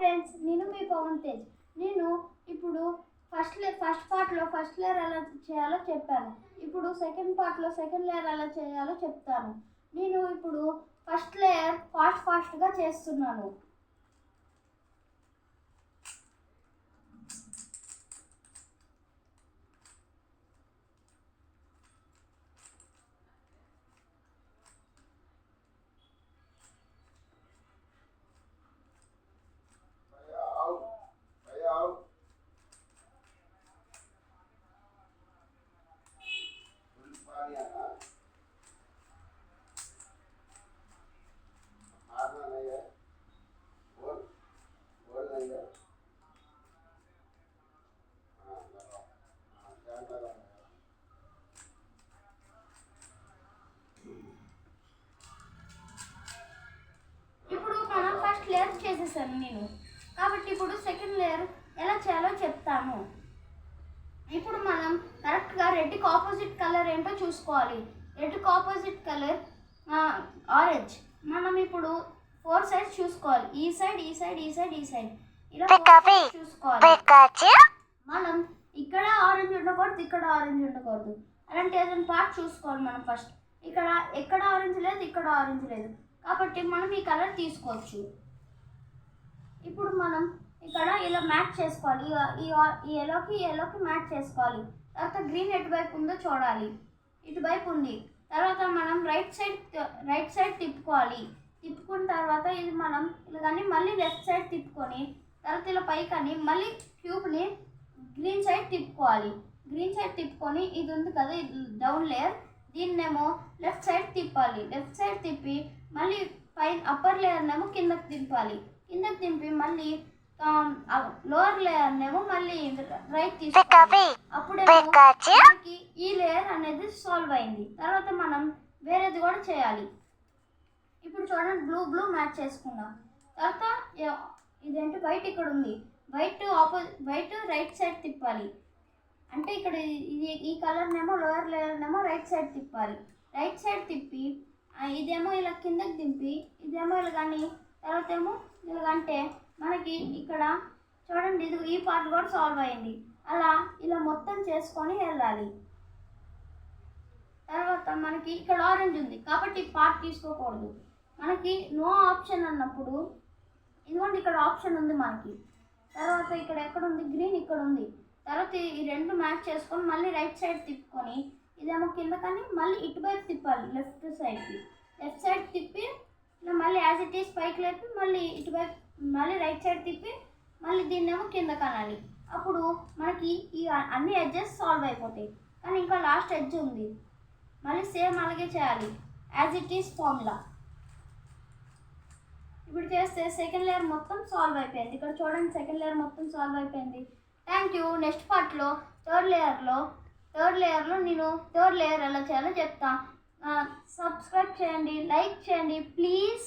Friends, నేను మీ పవన్ తేజ్. నేను ఇప్పుడు ఫస్ట్ పార్ట్లో ఫస్ట్ లేయర్ ఎలా చేయాలో చెప్పాను. ఇప్పుడు సెకండ్ పార్ట్లో సెకండ్ లేయర్ ఎలా చేయాలో చెప్తాను. నేను ఇప్పుడు ఫస్ట్ లేయర్ ఫాస్ట్గా చేస్తున్నాను. ఇప్పుడు మనం ఫస్ట్ లేయర్ చేసేసాను నేను, కాబట్టి ఇప్పుడు సెకండ్ లేయర్ ఎలా చేయాలో చెప్తాను. ఇప్పుడు మనం కరెక్ట్గా రెడ్కి ఆపోజిట్ కలర్ ఏంటో చూసుకోవాలి. రెడ్కి ఆపోజిట్ కలర్ ఆరెంజ్. మనం ఇప్పుడు 4 సైడ్స్ చూసుకోవాలి. ఈ సైడ్ ఈ సైడ్ ఈ సైడ్ ఈ సైడ్ ఇలా చూసుకోవాలి. మనం ఇక్కడ ఆరెంజ్ ఉండకూడదు, ఇక్కడ ఆరెంజ్ ఉండకూడదు. అలాంటి ఏదైనా పార్ట్ చూసుకోవాలి. మనం ఫస్ట్ ఇక్కడ ఎక్కడ ఆరెంజ్ లేదు, ఇక్కడ ఆరెంజ్ లేదు, కాబట్టి మనం ఈ కలర్ తీసుకోవచ్చు. ఇప్పుడు మనం ఇక్కడ ఇలా మ్యాచ్ చేసుకోవాలి. ఈ ఎలోకి మ్యాచ్ చేసుకోవాలి. తర్వాత గ్రీన్ ఎటువైపు ఉందో చూడాలి. ఇటువైపు ఉంది. తర్వాత మనం రైట్ సైడ్ తిప్పుకోవాలి. తిప్పుకున్న తర్వాత ఇది మనం ఇలా కానీ మళ్ళీ లెఫ్ట్ సైడ్ తిప్పుకొని తర్వాత ఇలా పైకని మళ్ళీ క్యూబ్ని గ్రీన్ సైడ్ తిప్పుకోవాలి. గ్రీన్ సైడ్ తిప్పుకొని ఇది ఉంది కదా, ఇది డౌన్ లేయర్, దీన్నేమో లెఫ్ట్ సైడ్ తిప్పాలి. లెఫ్ట్ సైడ్ తిప్పి మళ్ళీ పైన అప్పర్ లేయర్నేమో కిందకి దింపాలి. కిందకి దింపి మళ్ళీ లోవర్ లేయర్నేమో మళ్ళీ రైట్ తీసుకోవాలి. అప్పుడేమో మనకి ఈ లేయర్ అనేది సాల్వ్ అయింది. తర్వాత మనం వేరేది కూడా చేయాలి. ఇప్పుడు చూడండి, బ్లూ మ్యాచ్ చేసుకుందాం. తర్వాత ఇదేంటి వైట్ ఇక్కడ ఉంది. వైట్ రైట్ సైడ్ తిప్పాలి. అంటే ఇక్కడ ఈ కలర్నేమో లోయర్ లేయర్నేమో రైట్ సైడ్ తిప్పాలి. రైట్ సైడ్ తిప్పి ఇదేమో ఇలా కిందకి దింపి ఇదేమో ఇలా కానీ తర్వాత ఏమో ఇలాగంటే మనకి ఇక్కడ చూడండి, ఇది ఈ పార్ట్ కూడా సాల్వ్ అయింది. అలా ఇలా మొత్తం చేసుకొని వెళ్ళాలి. తర్వాత మనకి ఇక్కడ ఆరెంజ్ ఉంది కాబట్టి పార్ట్ తీసుకోకూడదు. మనకి నో ఆప్షన్ అన్నప్పుడు ఇదిగోండి ఇక్కడ ఆప్షన్ ఉంది మనకి. తర్వాత ఇక్కడ ఎక్కడ ఉంది, గ్రీన్ ఇక్కడ ఉంది. తర్వాత ఈ రెండు మ్యాచ్ చేసుకొని మళ్ళీ రైట్ సైడ్ తిప్పుకొని ఇదేమో కింద కానీ మళ్ళీ ఇటువైపు తిప్పాలి. లెఫ్ట్ సైడ్ తిప్పి ఇలా మళ్ళీ యాజ్ ఇట్ ఈస్ పైకి లేపి మళ్ళీ ఇటువైపు మళ్ళీ రైట్ సైడ్ తిప్పి మళ్ళీ దీన్నేమో కింద కనాలి. అప్పుడు మనకి ఈ అన్ని ఎడ్జెస్ సాల్వ్ అయిపోతాయి. కానీ ఇంకా లాస్ట్ ఎడ్జ్ ఉంది, మళ్ళీ సేమ్ అలాగే చేయాలి యాజ్ ఇట్ ఈస్ ఫార్ములా. ఇప్పుడు చేస్తే సెకండ్ లేయర్ మొత్తం సాల్వ్ అయిపోయింది. ఇక్కడ చూడండి, సెకండ్ లేయర్ మొత్తం సాల్వ్ అయిపోయింది. Thank you. నెక్స్ట్ పార్ట్లో థర్డ్ లేయర్లో నేను థర్డ్ లేయర్ ఎలా చేయాలో చెప్తాను. సబ్స్క్రైబ్ చేయండి, లైక్ చేయండి ప్లీజ్.